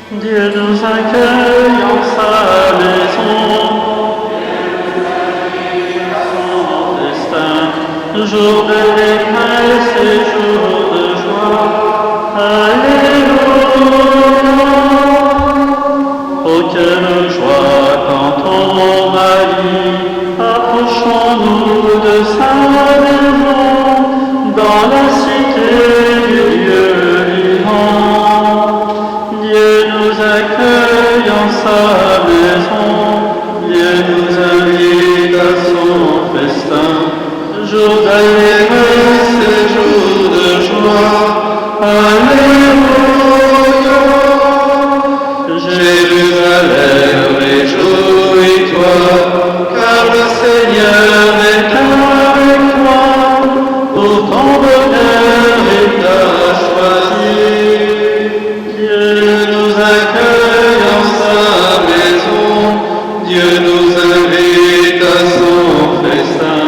Dieu nous accueille en sa maison. Son destin, jour de détresse et jour de joie. Alléluia. Oh, quelle joie quand on Marie, approchons-nous de sa maison, dans la cité du Dieu vivant. Dieu nous accueille en sa maison, Dieu nous invite à son festin, jour d'allégresse et jour de joie. Alléluia. Jérusalem, réjouis-toi, car le Seigneur est avec toi, pour ton bonheur il t'a choisi. Dieu nous accueille en sa maison, Dieu nous invite à son festin,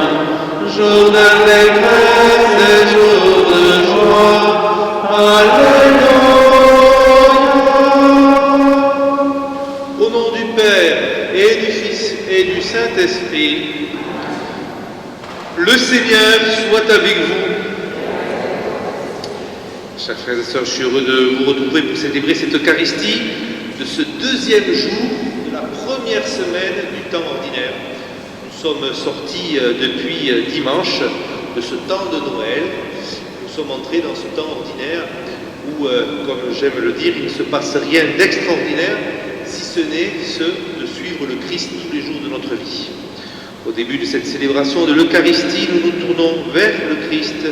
jour d'allégresse et jour de joie. Alléluia. Au nom du Père et du Fils et du Saint-Esprit, le Seigneur soit avec vous. Chers frères et sœurs, je suis heureux de vous retrouver pour célébrer cette Eucharistie de ce deuxième jour de la première semaine du temps ordinaire. Nous sommes sortis depuis dimanche de ce temps de Noël. Nous sommes entrés dans ce temps ordinaire où, comme j'aime le dire, il ne se passe rien d'extraordinaire, si ce n'est ce de suivre le Christ tous les jours de notre vie. Au début de cette célébration de l'Eucharistie, nous nous tournons vers le Christ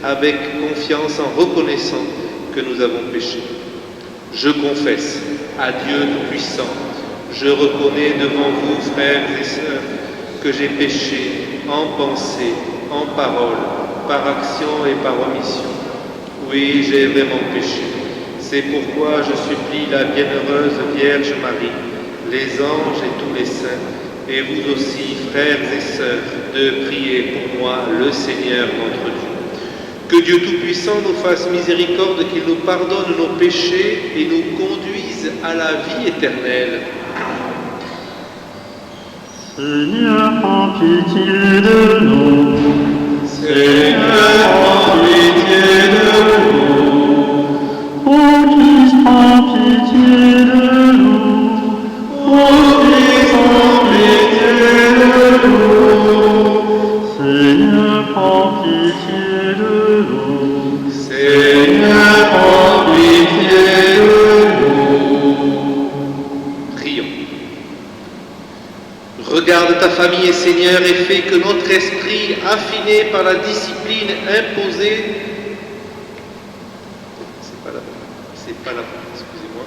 avec confiance en reconnaissant que nous avons péché. Je confesse à Dieu Tout-Puissant, je reconnais devant vous, frères et sœurs, que j'ai péché en pensée, en parole, par action et par omission. Oui, j'ai vraiment péché. C'est pourquoi je supplie la bienheureuse Vierge Marie, les anges et tous les saints, et vous aussi, frères et sœurs, de prier pour moi, le Seigneur notre Dieu. Que Dieu Tout-Puissant nous fasse miséricorde, qu'il nous pardonne nos péchés et nous conduise à la vie éternelle. Seigneur, prends pitié de nous. Seigneur, prends pitié de nous. Ô Christ, prends pitié de nous. Ô Christ, prends pitié de nous. Seigneur, prends pitié de nous. Seigneur, prends pitié de nous. Prions. Regarde ta famille, Seigneur, et fais que notre esprit, affiné par la discipline imposée, c'est pas la bonne, excusez-moi.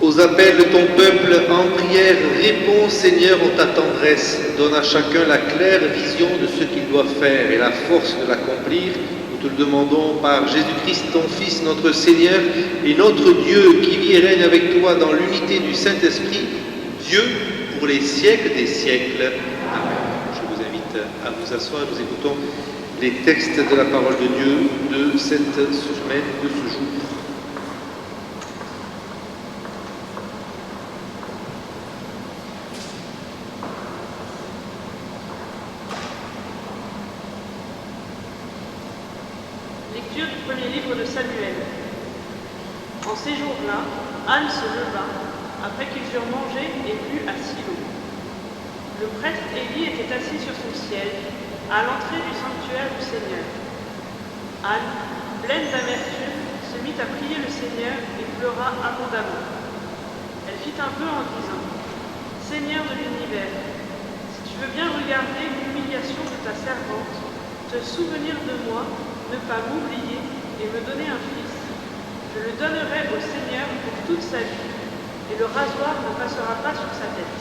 Aux appels de ton peuple en prière, réponds, Seigneur, en ta tendresse. Donne à chacun la claire vision de ce qu'il doit faire et la force de l'accomplir. Nous te le demandons par Jésus-Christ, ton Fils, notre Seigneur, et notre Dieu, qui vit et règne avec toi dans l'unité du Saint-Esprit, Dieu pour les siècles des siècles. Amen. Je vous invite à vous asseoir. Nous écoutons les textes de la parole de Dieu de cette semaine, de ce jour. Lecture du premier livre de Samuel. En ces jours-là, Anne se leva, après qu'ils eurent mangé et bu à Silo. Le prêtre Élie était assis sur son siège, à l'entrée du sanctuaire du Seigneur. Anne, pleine d'amertume, se mit à prier le Seigneur et pleura abondamment. Elle fit un vœu en disant : « Seigneur de l'univers, si tu veux bien regarder l'humiliation de ta servante, te souvenir de moi, ne pas m'oublier et me donner un fils. Je le donnerai au Seigneur pour toute sa vie, et le rasoir ne passera pas sur sa tête. »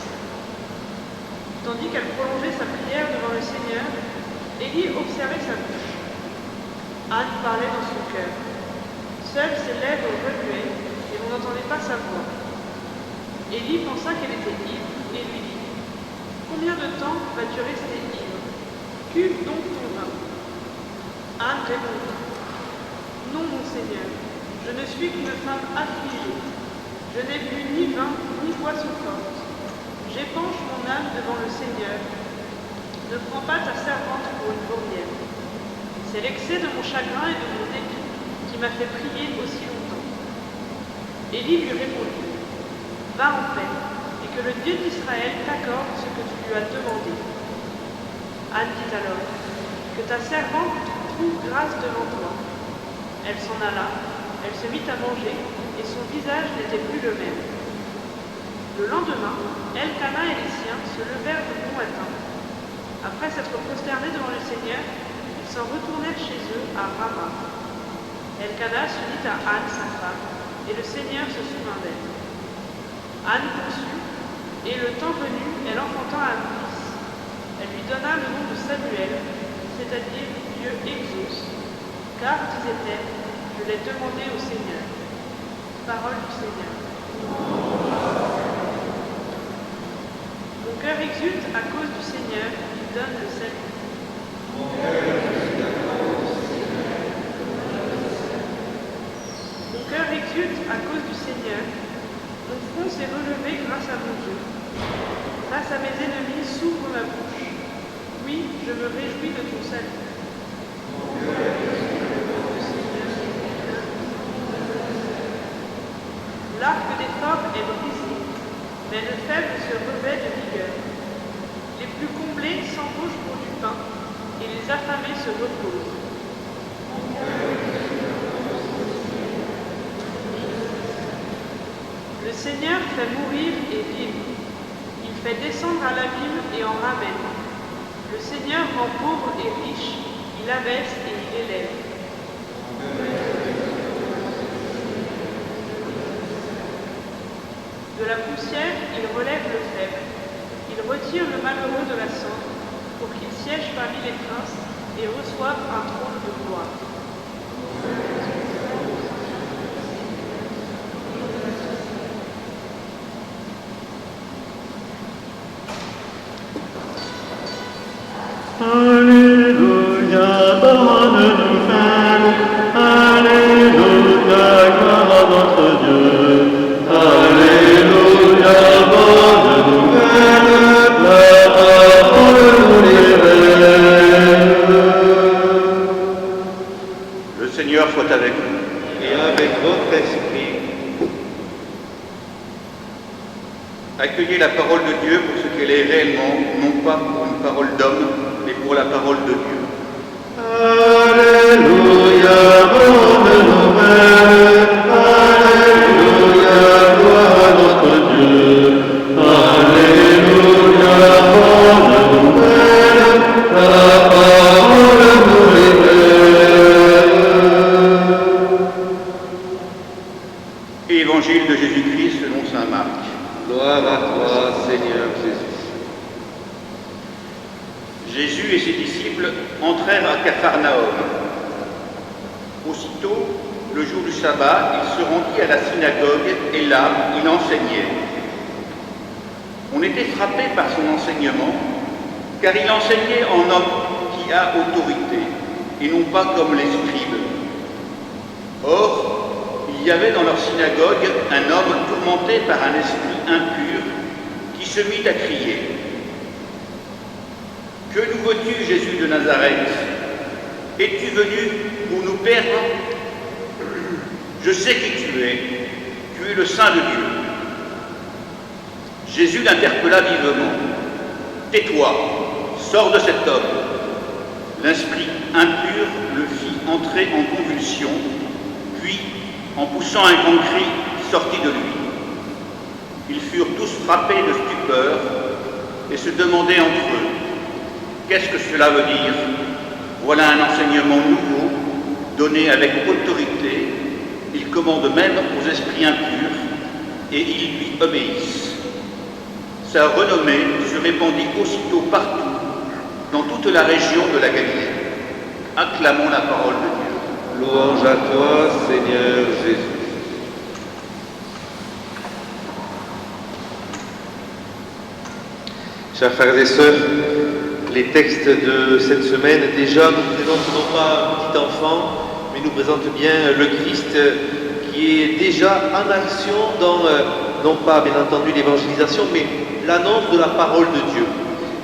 Tandis qu'elle prolongeait sa prière devant le Seigneur, Élie observait sa bouche. Anne parlait dans son cœur. Seules ses lèvres remuaient et l'on n'entendait pas sa voix. Élie pensa qu'elle était ivre et lui dit « Combien de temps vas-tu rester ivre? Cuve donc ton vin. » Anne répondit « Non, mon Seigneur, je ne suis qu'une femme affligée. Je n'ai bu ni vin ni boisson forte. J'épanche mon âme devant le Seigneur. Ne prends pas ta servante pour une bourrière. C'est l'excès de mon chagrin et de mon dépit qui m'a fait prier aussi longtemps. » Élie lui répondit « Va en paix, et que le Dieu d'Israël t'accorde ce que tu lui as demandé. » Anne dit alors « Que ta servante trouve grâce devant toi. » Elle s'en alla, elle se mit à manger, et son visage n'était plus le même. Le lendemain, Elkana et les siens se levèrent de bon matin. Après s'être prosternés devant le Seigneur, ils s'en retournèrent chez eux à Rama. Elkana s'unit à Anne, sa femme, et le Seigneur se souvint d'elle. Anne conçut, et le temps venu, elle enfanta un fils. Elle lui donna le nom de Samuel, c'est-à-dire Dieu exauce, car, disait-elle, je l'ai demandé au Seigneur. Parole du Seigneur. Mon cœur exulte à cause du Seigneur qui donne le salut. Mon cœur exulte à cause du Seigneur. Mon front s'est relevé grâce à mon Dieu. Face à mes ennemis, s'ouvre ma bouche. Oui, je me réjouis de ton salut. L'arc des forts est brisé, mais le faible se revêt de vigueur. Les plus comblés s'embauchent pour du pain, et les affamés se reposent. Le Seigneur fait mourir et vivre. Il fait descendre à l'abîme et en ramène. Le Seigneur rend pauvre et riche, il abaisse et il élève. De la poussière, il relève le faible. Il retire le malheureux de la cendre pour qu'il siège parmi les princes et reçoive un trône de gloire. Alléluia, bonne nouvelle. Alléluia, gloire à notre Dieu. Alléluia, bonne nouvelle. La parole nous révèle. Le Seigneur soit avec vous. Et avec votre esprit. Accueillez la parole de Dieu pour ce qu'elle est réellement, non pas pour une parole d'homme, mais pour la parole de Dieu. Alléluia, bonne nouvelle. Alléluia, gloire à notre Dieu. Alléluia, bonne nouvelle. La parole nous révèle. Évangile de Jésus-Christ selon saint Marc. Gloire à toi, Seigneur Jésus. Jésus et ses disciples entrèrent à Capharnaüm. Aussitôt, le jour du sabbat, il se rendit à la synagogue et là, il enseignait. On était frappé par son enseignement, car il enseignait en homme qui a autorité, et non pas comme les scribes. Or, il y avait dans leur synagogue un homme tourmenté par un esprit impur qui se mit à crier. « Que nous veux-tu, Jésus de Nazareth? Es-tu venu pour nous perdre? Je sais qui tu es le Saint de Dieu. » Jésus l'interpella vivement. « Tais-toi, sors de cet homme. » L'esprit impur le fit entrer en convulsion, puis, en poussant un grand cri, sortit de lui. Ils furent tous frappés de stupeur et se demandaient entre eux: qu'est-ce que cela veut dire? Voilà un enseignement nouveau, donné avec autorité. Il commande même aux esprits impurs et ils lui obéissent. Sa renommée se répandit aussitôt partout, dans toute la région de la Galilée. Acclamons la parole de Dieu. Louange à toi, Seigneur Jésus. Chers frères et sœurs, les textes de cette semaine déjà nous présentent non pas un petit enfant, mais nous présentent bien le Christ qui est déjà en action dans, non pas bien entendu l'évangélisation, mais l'annonce de la parole de Dieu.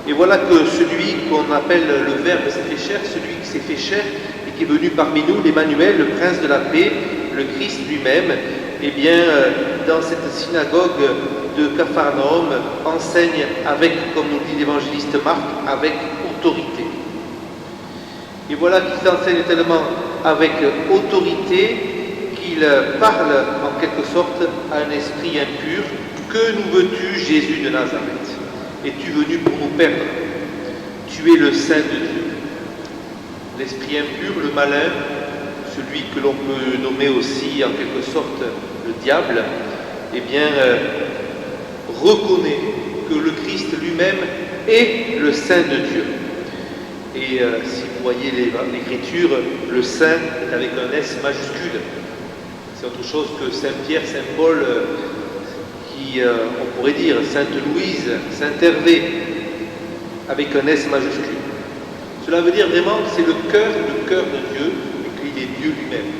Et voilà que celui qu'on appelle le Verbe s'est fait chair, celui qui s'est fait chair et qui est venu parmi nous, l'Emmanuel, le Prince de la paix, le Christ lui-même, eh bien, dans cette synagogue de Capharnaüm, enseigne avec, comme nous dit l'évangéliste Marc, avec autorité. Et voilà qu'il enseigne tellement avec autorité qu'il parle en quelque sorte à un esprit impur. Que nous veux-tu, Jésus de Nazareth? Es-tu venu pour nous perdre? Tu es le Saint de Dieu. L'esprit impur, le malin, celui que l'on peut nommer aussi en quelque sorte le diable, eh bien, reconnaît que le Christ lui-même est le Saint de Dieu. Et si vous voyez l'écriture, le Saint est avec un S majuscule. C'est autre chose que Saint Pierre, Saint Paul, qui, on pourrait dire, Sainte Louise, Saint Hervé, avec un S majuscule. Cela veut dire vraiment que c'est le cœur de Dieu, et qu'il est Dieu lui-même.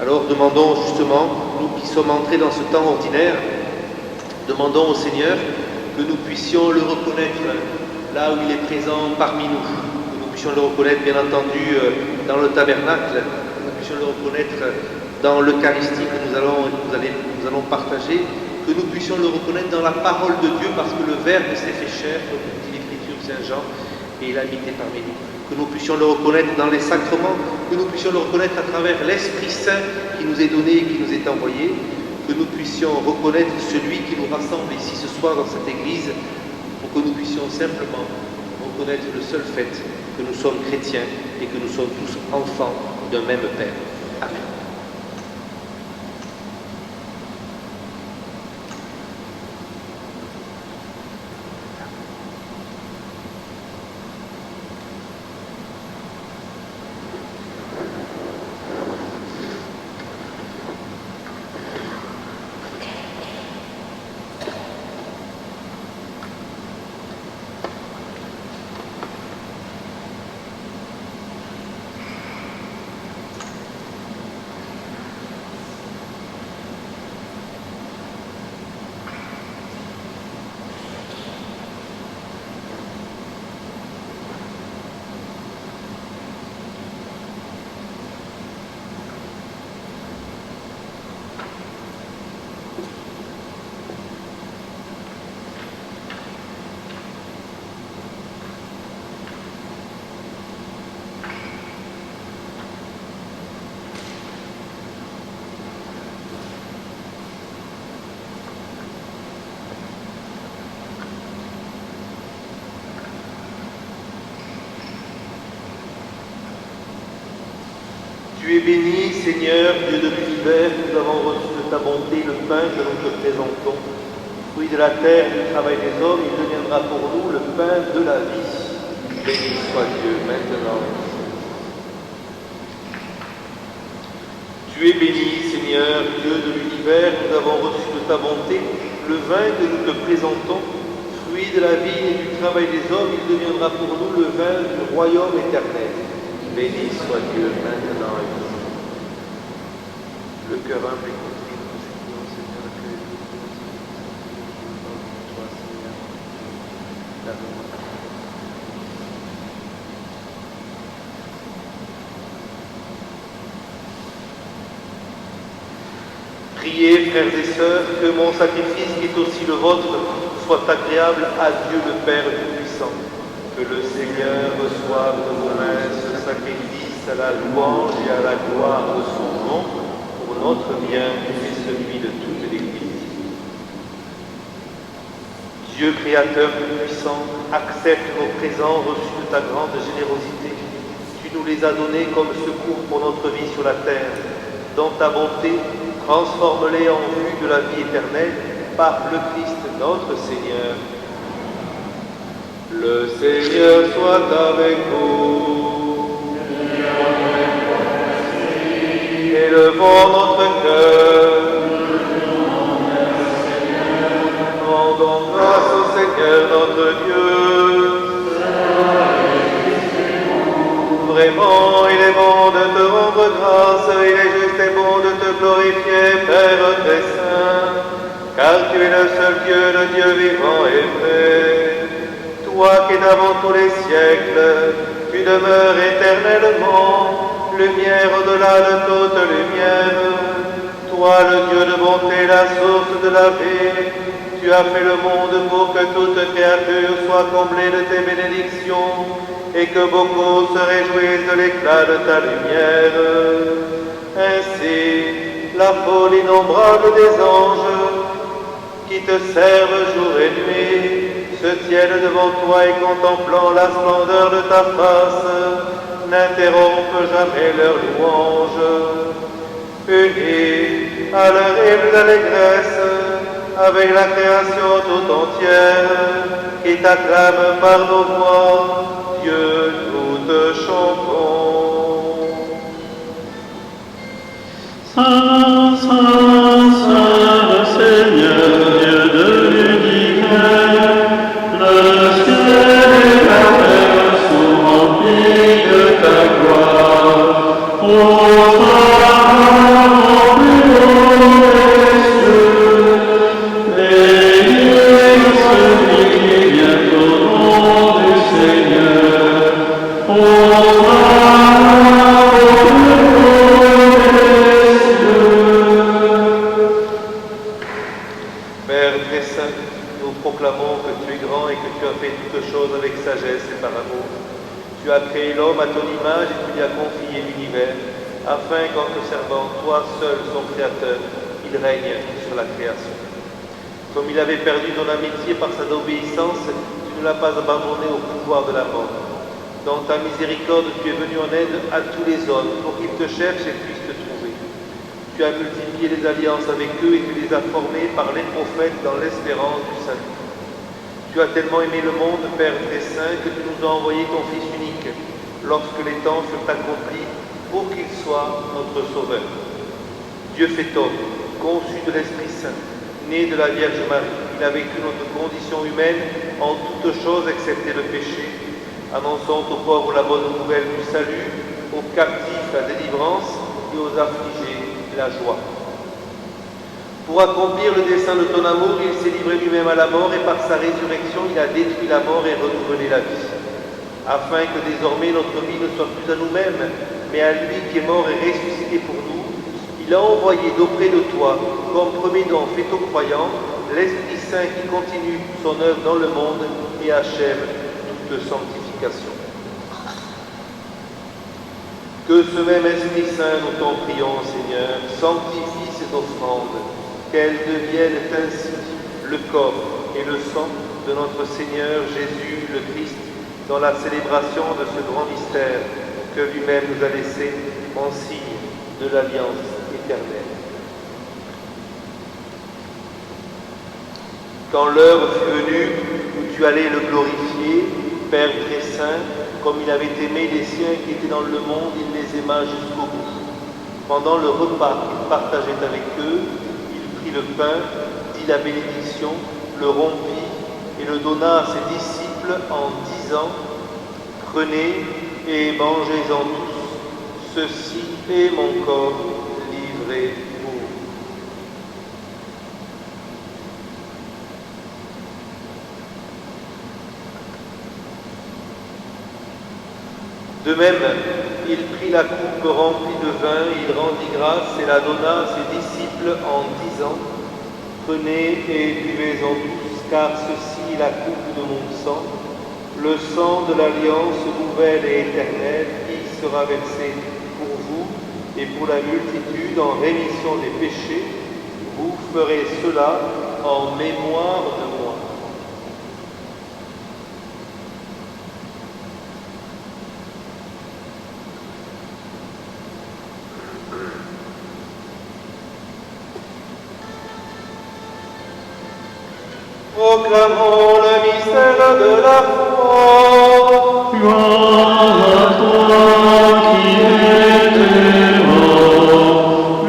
Alors demandons justement, nous qui sommes entrés dans ce temps ordinaire, demandons au Seigneur que nous puissions le reconnaître là où il est présent parmi nous, que nous puissions le reconnaître bien entendu dans le tabernacle, que nous puissions le reconnaître dans l'Eucharistie que nous allons partager, que nous puissions le reconnaître dans la parole de Dieu, parce que le Verbe s'est fait chair, comme dit l'Écriture Saint Jean, et il a habité parmi nous. Que nous puissions le reconnaître dans les sacrements, que nous puissions le reconnaître à travers l'Esprit Saint qui nous est donné et qui nous est envoyé, que nous puissions reconnaître celui qui nous rassemble ici ce soir dans cette église, pour que nous puissions simplement reconnaître le seul fait que nous sommes chrétiens et que nous sommes tous enfants d'un même Père. Amen. Tu es béni, Seigneur, Dieu de l'univers, nous avons reçu de ta bonté le pain que nous te présentons. Fruit de la terre, du travail des hommes, il deviendra pour nous le pain de la vie. Béni soit Dieu, maintenant. Tu es béni, Seigneur, Dieu de l'univers, nous avons reçu de ta bonté le vin que nous te présentons. Fruit de la vie et du travail des hommes, il deviendra pour nous le vin du royaume éternel. Béni soit Dieu, maintenant et toujours. Le cœur humble et contrit, nous supplions, Seigneur, accueille toi, Seigneur. Priez, frères et sœurs, que mon sacrifice, qui est aussi le vôtre, soit agréable à Dieu le Père Tout-Puissant. Que le Seigneur reçoive de vos mains ce sacrifice à la louange et à la gloire de son nom, pour notre bien et celui de toute l'Église. Dieu créateur tout-puissant, accepte nos présents reçus de ta grande générosité. Tu nous les as donnés comme secours pour notre vie sur la terre. Dans ta bonté, transforme-les en vue de la vie éternelle par le Christ notre Seigneur. Le Seigneur soit avec vous. Élevons notre cœur. Rendons grâce au Seigneur notre Dieu. Vraiment, il est bon de te rendre grâce, il est juste et bon de te glorifier, Père très saint, car tu es le seul Dieu, le Dieu vivant et vrai. Toi qui es avant tous les siècles, tu demeures éternellement, lumière au-delà de toute lumière. Toi, le Dieu de bonté, la source de la vie, tu as fait le monde pour que toute créature soit comblée de tes bénédictions et que beaucoup se réjouissent de l'éclat de ta lumière. Ainsi, la foule innombrable des anges qui te servent jour et nuit se tiennent devant toi et contemplant la splendeur de ta face, n'interrompent jamais leur louange. Unis à leur hymne d'allégresse, avec la création tout entière, qui t'acclame par nos voix, Dieu, nous te chantons. Saint, Saint, Saint, le Seigneur, Dieu de l'univers, le ciel et la terre sont remplis de ta gloire. Hosanna au plus haut des cieux. Béni celui qui vient au nom du Seigneur. Hosanna au plus haut des cieux. Père très saint, nous proclamons que tu es grand et que tu as fait toutes choses avec sagesse et par amour. Tu as créé l'homme à ton image et tu lui as confié l'univers, afin qu'en te servant, toi seul, son créateur, il règne sur la création. Comme il avait perdu ton amitié par sa désobéissance, tu ne l'as pas abandonné au pouvoir de la mort. Dans ta miséricorde, tu es venu en aide à tous les hommes pour qu'ils te cherchent et puissent te trouver. Tu as multiplié les alliances avec eux et tu les as formés par les prophètes dans l'espérance du salut. Tu as tellement aimé le monde, Père très saint, que tu nous as envoyé ton Fils unique, lorsque les temps furent accomplis, pour qu'il soit notre Sauveur. Dieu fait homme, conçu de l'Esprit Saint, né de la Vierge Marie. Il a vécu notre condition humaine en toutes choses excepté le péché, annonçant aux pauvres la bonne nouvelle du salut, aux captifs la délivrance et aux affligés la joie. Pour accomplir le dessein de ton amour, il s'est livré lui-même à la mort et par sa résurrection, il a détruit la mort et renouvelé la vie. Afin que désormais notre vie ne soit plus à nous-mêmes, mais à lui qui est mort et ressuscité pour nous, il a envoyé d'auprès de toi, comme premier don fait aux croyants, l'Esprit Saint qui continue son œuvre dans le monde et achève toute sanctification. Que ce même Esprit Saint, nous t'en prions, Seigneur, sanctifie ces offrandes, qu'elles deviennent ainsi le corps et le sang de notre Seigneur Jésus le Christ, dans la célébration de ce grand mystère que lui-même nous a laissé en signe de l'alliance éternelle. Quand l'heure fut venue où tu allais le glorifier, Père très saint, comme il avait aimé les siens qui étaient dans le monde, il les aima jusqu'au bout. Pendant le repas qu'il partageait avec eux, il prit le pain, dit la bénédiction, le rompit et le donna à ses disciples en disant : « Prenez et mangez-en tous, ceci est mon corps livré pour vous. » De même, il prit la coupe remplie de vin, il rendit grâce et la donna à ses disciples en disant : « Prenez et buvez-en tous, car ceci est la coupe de mon sang, le sang de l'alliance nouvelle et éternelle qui sera versé pour vous et pour la multitude en rémission des péchés. Vous ferez cela en mémoire de moi. » Proclamons le mystère de la foi. Gloire à toi qui étais mort,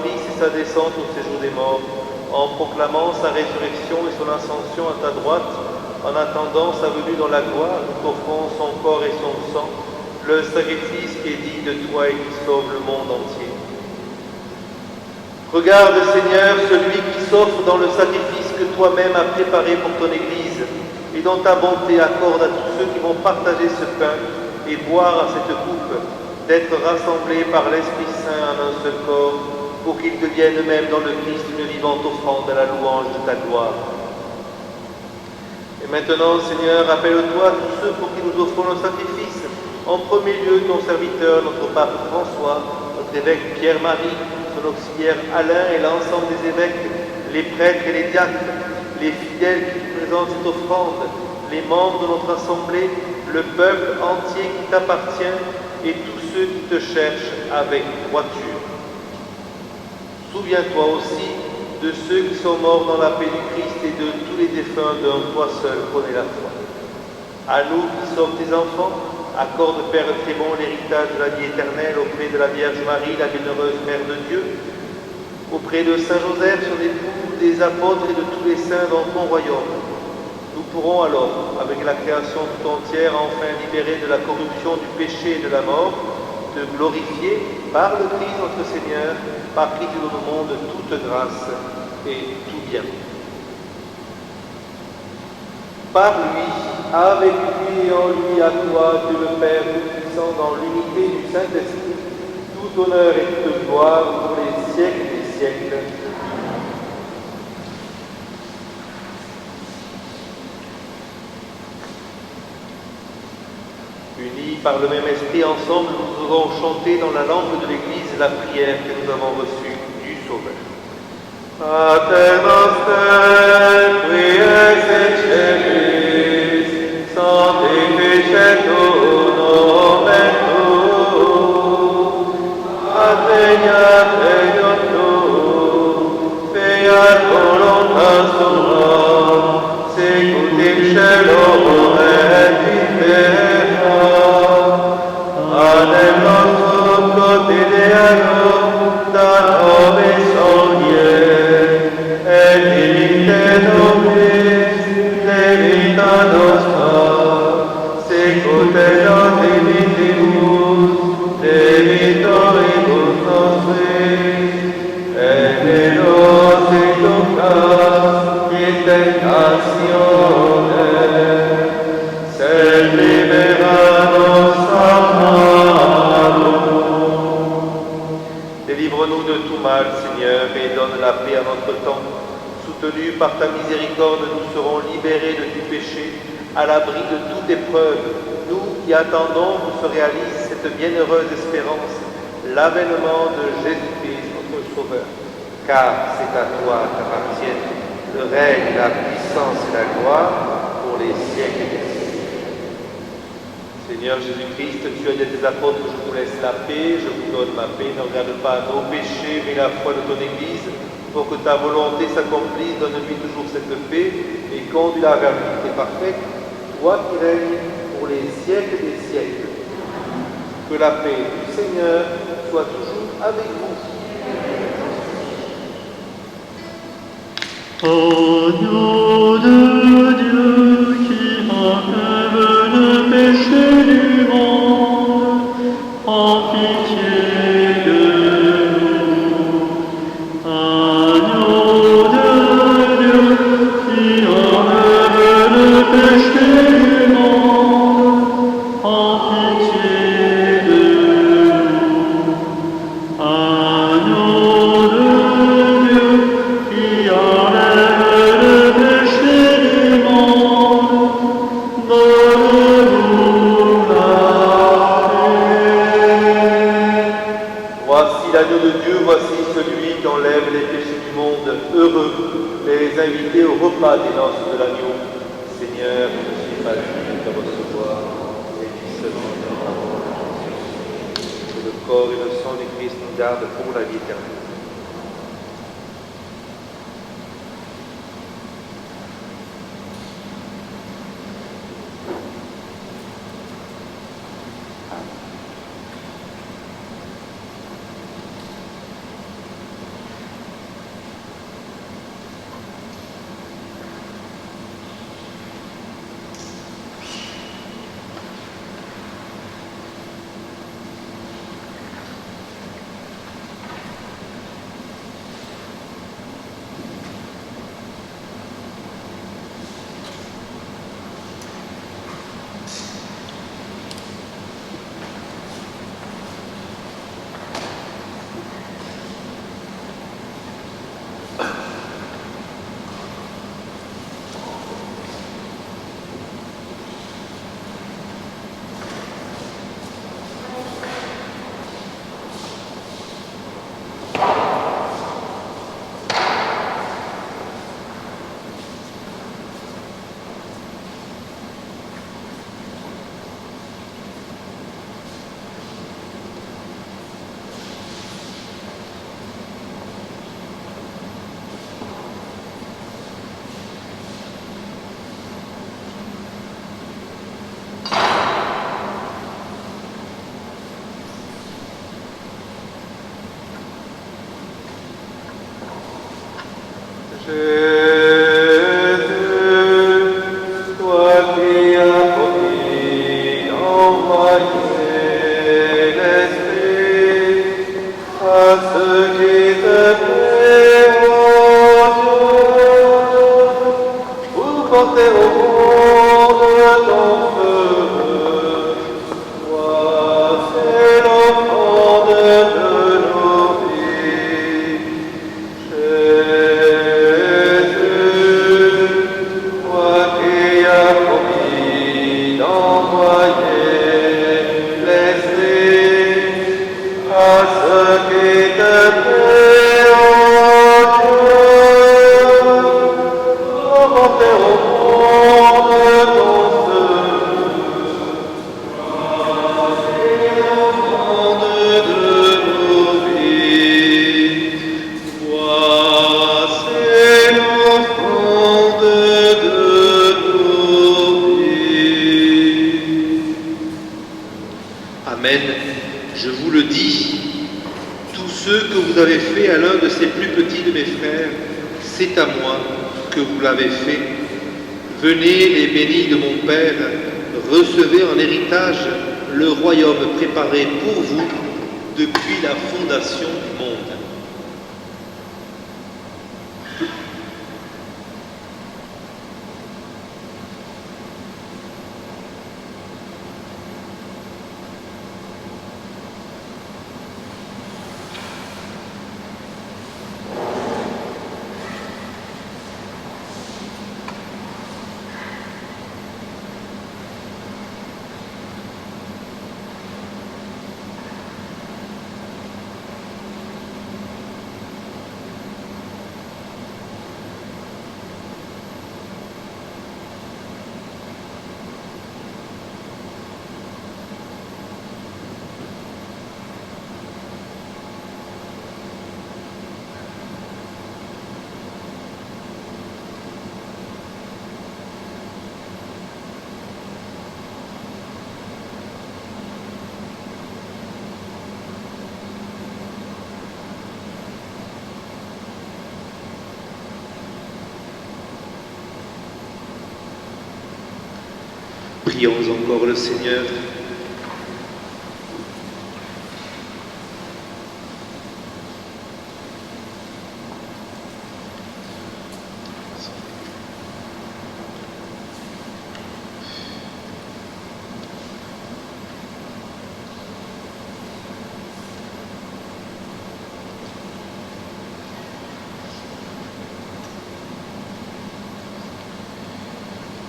Christ et sa descente au séjour des morts, en proclamant sa résurrection et son ascension à ta droite, en attendant sa venue dans la gloire, nous t'offrons son corps et son sang, le sacrifice qui est digne de toi et qui sauve le monde entier. Regarde, Seigneur, celui qui s'offre dans le sacrifice que toi-même as préparé pour ton Église, et dont ta bonté accorde à tous ceux qui vont partager ce pain et boire à cette coupe, d'être rassemblés par l'Esprit Saint en un seul corps, pour qu'ils deviennent eux-mêmes dans le Christ une vivante offrande à la louange de ta gloire. Et maintenant, Seigneur, rappelle-toi tous ceux pour qui nous offrons le sacrifice, en premier lieu ton serviteur, notre pape François, notre évêque Pierre-Marie, son auxiliaire Alain et l'ensemble des évêques, les prêtres et les diacres, les fidèles qui présentent cette offrande, les membres de notre assemblée, le peuple entier qui t'appartient et tous ceux qui te cherchent avec droiture. Souviens-toi aussi de ceux qui sont morts dans la paix du Christ et de tous les défunts dont toi seul connais la foi. À nous qui sommes tes enfants, accorde, Père très bon, l'héritage de la vie éternelle auprès de la Vierge Marie, la bienheureuse Mère de Dieu, auprès de Saint Joseph, son époux, des apôtres et de tous les saints dans ton royaume. Nous pourrons alors, avec la création tout entière, enfin libérés de la corruption, du péché et de la mort, te glorifier par le Christ notre Seigneur, par qui tu donnes au monde toute grâce et tout bien. Par lui, avec lui et en lui, à toi, Dieu le Père Tout-Puissant, dans l'unité du Saint-Esprit, tout honneur et toute gloire pour les siècles des siècles. Unis par le même esprit, ensemble, nous aurons chanté dans la langue de l'Église la prière que nous avons reçue du Sauveur. Pater noster, qui es in celis, sanctificetur nomen tuum, adveniat regnum tuum, fiat voluntas tua, sicut in cielo et in terra. Panem nostrum quotidianum da nobis hodie, et dimitte nobis debita nostra, sicut et nos dimittimus debitoribus nostris, et ne nos inducas in tentatione, sed libera nos a malo. Délivre-nous de tout mal, Seigneur, et donne la paix à notre temps. Soutenus par ta miséricorde, nous serons libérés de tout péché, à l'abri de toute épreuve. Nous qui attendons que se réalise cette bienheureuse espérance, l'avènement de Jésus-Christ, notre Sauveur. Car c'est à toi qu'appartiennent le règne, la puissance et la gloire pour les siècles des siècles. Seigneur Jésus-Christ, tu as dit à tes apôtres, je vous laisse la paix, je vous donne ma paix, ne regarde pas nos péchés, mais la foi de ton Église, pour que ta volonté s'accomplisse, donne-lui toujours cette paix, et conduis-la vers l'unité parfaite, toi qui règnes pour les siècles des siècles. Que la paix du Seigneur soit toujours avec vous. Agneau de Dieu qui enlève le péché du monde, en pitié de nous. Agneau de Dieu qui enlève le péché du monde, en pitié de nous. Agneau de Dieu qui enlève le péché du monde, donne-nous la paix. Voici l'agneau de Dieu, voici celui qui enlève les péchés du monde. Heureux les invités au repas des noces de l'agneau. Seigneur, je ne suis pas digne de recevoir, mais dis seulement ta parole. Que le corps et le sang du Christ nous gardent pour la vie éternelle. Amen. Je vous le dis, tous ceux que vous avez fait à l'un de ces plus petits de mes frères, c'est à moi que vous l'avez fait. Venez, les bénis de mon Père, recevez en héritage le royaume préparé pour vous depuis la fondation du monde. Prions encore le Seigneur.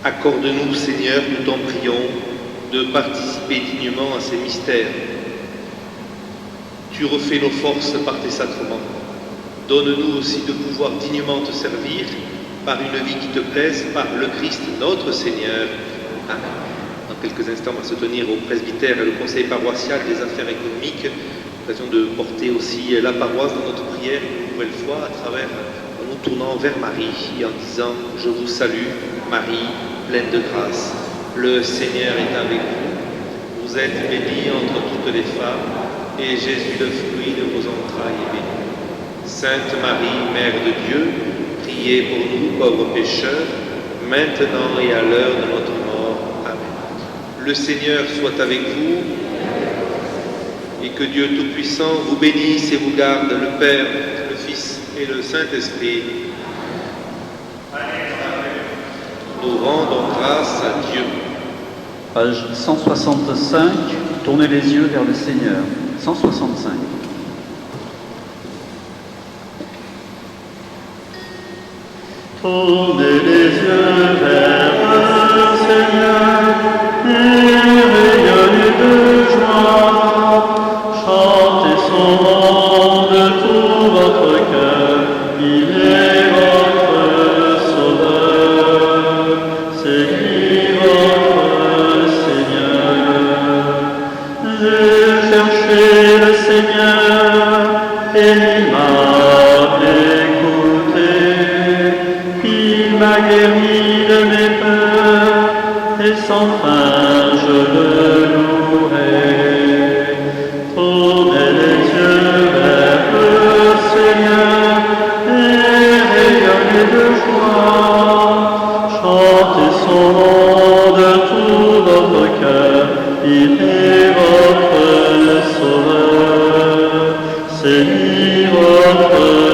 Accorde-nous, Seigneur, nous t'en prions, de participer dignement à ces mystères. Tu refais nos forces par tes sacrements. Donne-nous aussi de pouvoir dignement te servir par une vie qui te plaise, par le Christ notre Seigneur. Amen. Dans quelques instants, on va se tenir au presbytère et le conseil paroissial des affaires économiques, l'occasion de porter aussi la paroisse dans notre prière une nouvelle fois à travers, en nous tournant vers Marie et en disant « Je vous salue, Marie, pleine de grâce, le Seigneur est avec vous. Vous êtes bénie entre toutes les femmes, et Jésus, le fruit de vos entrailles, est béni. Sainte Marie, Mère de Dieu, priez pour nous pauvres pécheurs, maintenant et à l'heure de notre mort. Amen. Le Seigneur soit avec vous, et que Dieu Tout-Puissant vous bénisse et vous garde, le Père, le Fils et le Saint-Esprit. Nous rendons grâce à Dieu. Page 165, tournez les yeux vers le Seigneur. 165. Tournez les yeux vers le Seigneur et rayonnez de joie. Chantez son nom de tout votre cœur. Il est votre Sauveur. C'est lui votre Seigneur. J'ai cherché le Seigneur et il m'a écouté. Il m'a guéri de mes peurs et sans fin je le louerai. Tournez les yeux vers le Seigneur et rayonnez espoir. Chantez son nom de tout votre cœur, il est votre sauveur. C'est lui votre